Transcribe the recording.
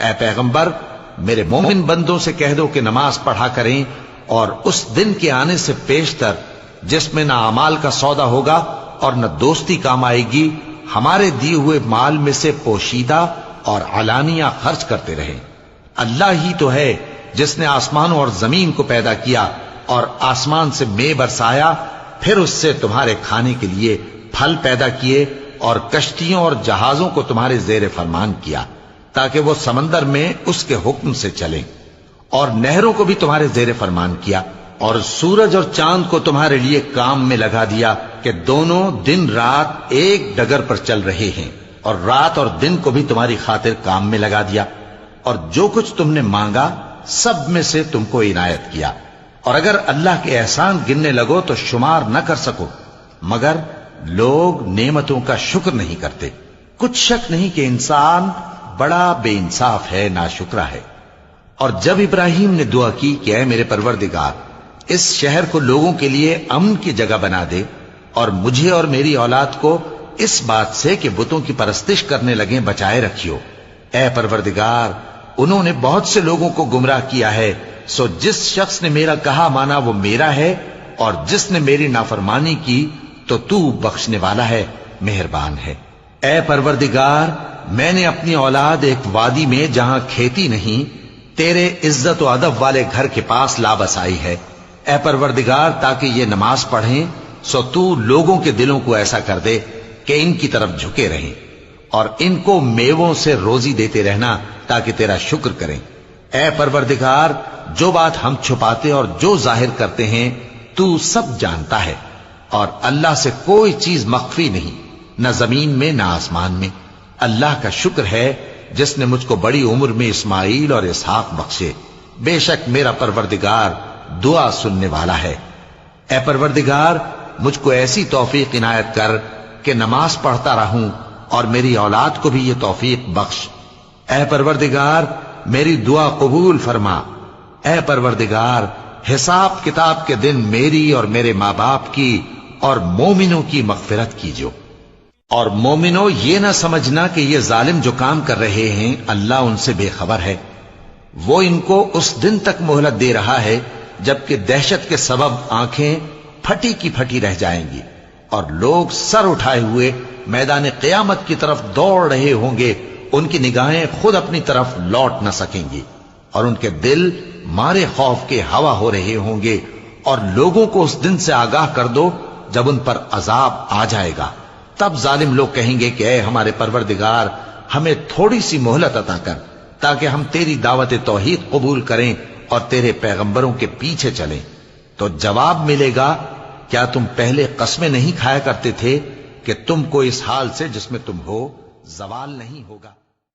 اے پیغمبر میرے مومن بندوں سے کہہ دو کہ نماز پڑھا کریں، اور اس دن کے آنے سے پیشتر جس میں نہ اعمال کا سودا ہوگا اور نہ دوستی کام آئے گی، ہمارے دیے ہوئے مال میں سے پوشیدہ اور علانیہ خرچ کرتے رہیں۔ اللہ ہی تو ہے جس نے آسمانوں اور زمین کو پیدا کیا اور آسمان سے مے برسایا، پھر اس سے تمہارے کھانے کے لیے پھل پیدا کیے اور کشتیوں اور جہازوں کو تمہارے زیر فرمان کیا تاکہ وہ سمندر میں اس کے حکم سے چلیں، اور نہروں کو بھی تمہارے زیر فرمان کیا، اور سورج اور چاند کو تمہارے لیے کام میں لگا دیا کہ دونوں دن رات ایک ڈگر پر چل رہے ہیں، اور رات اور دن کو بھی تمہاری خاطر کام میں لگا دیا، اور جو کچھ تم نے مانگا سب میں سے تم کو عنایت کیا، اور اگر اللہ کے احسان گننے لگو تو شمار نہ کر سکو، مگر لوگ نعمتوں کا شکر نہیں کرتے۔ کچھ شک نہیں کہ انسان بڑا بے انصاف ہے، ناشکرا ہے۔ اور جب ابراہیم نے دعا کی کہ اے میرے پروردگار، اس شہر کو لوگوں کے لیے امن کی جگہ بنا دے، اور مجھے اور میری اولاد کو اس بات سے کہ بتوں کی پرستش کرنے لگیں بچائے رکھیو۔ اے پروردگار، انہوں نے بہت سے لوگوں کو گمراہ کیا ہے، سو جس شخص نے میرا کہا مانا وہ میرا ہے، اور جس نے میری نافرمانی کی تو بخشنے والا ہے، مہربان ہے۔ اے پروردگار، میں نے اپنی اولاد ایک وادی میں جہاں کھیتی نہیں، تیرے عزت و ادب والے گھر کے پاس لا بسائی ہے۔ اے پروردگار، تاکہ یہ نماز پڑھیں، سو تو لوگوں کے دلوں کو ایسا کر دے کہ ان کی طرف جھکے رہیں، اور ان کو میووں سے روزی دیتے رہنا تاکہ تیرا شکر کریں۔ اے پروردگار، جو بات ہم چھپاتے اور جو ظاہر کرتے ہیں تو سب جانتا ہے، اور اللہ سے کوئی چیز مخفی نہیں، نہ زمین میں نہ آسمان میں۔ اللہ کا شکر ہے جس نے مجھ کو بڑی عمر میں اسماعیل اور اسحاق بخشے، بے شک میرا پروردگار دعا سننے والا ہے۔ اے پروردگار، مجھ کو ایسی توفیق عنایت کر کہ نماز پڑھتا رہوں، اور میری اولاد کو بھی یہ توفیق بخش۔ اے پروردگار، میری دعا قبول فرما۔ اے پروردگار، حساب کتاب کے دن میری اور میرے ماں باپ کی اور مومنوں کی مغفرت کیجو۔ اور مومنوں، یہ نہ سمجھنا کہ یہ ظالم جو کام کر رہے ہیں اللہ ان سے بے خبر ہے، وہ ان کو اس دن تک مہلت دے رہا ہے جبکہ دہشت کے سبب آنکھیں پھٹی کی پھٹی رہ جائیں گی، اور لوگ سر اٹھائے ہوئے میدان قیامت کی طرف دوڑ رہے ہوں گے، ان کی نگاہیں خود اپنی طرف لوٹ نہ سکیں گی، اور ان کے دل مارے خوف کے ہوا ہو رہے ہوں گے۔ اور لوگوں کو اس دن سے آگاہ کر دو جب ان پر عذاب آ جائے گا، تب ظالم لوگ کہیں گے کہ اے ہمارے پروردگار، ہمیں تھوڑی سی مہلت عطا کر تاکہ ہم تیری دعوت توحید قبول کریں اور تیرے پیغمبروں کے پیچھے چلیں۔ تو جواب ملے گا، کیا تم پہلے قسمیں نہیں کھایا کرتے تھے کہ تم کو اس حال سے جس میں تم ہو زوال نہیں ہوگا؟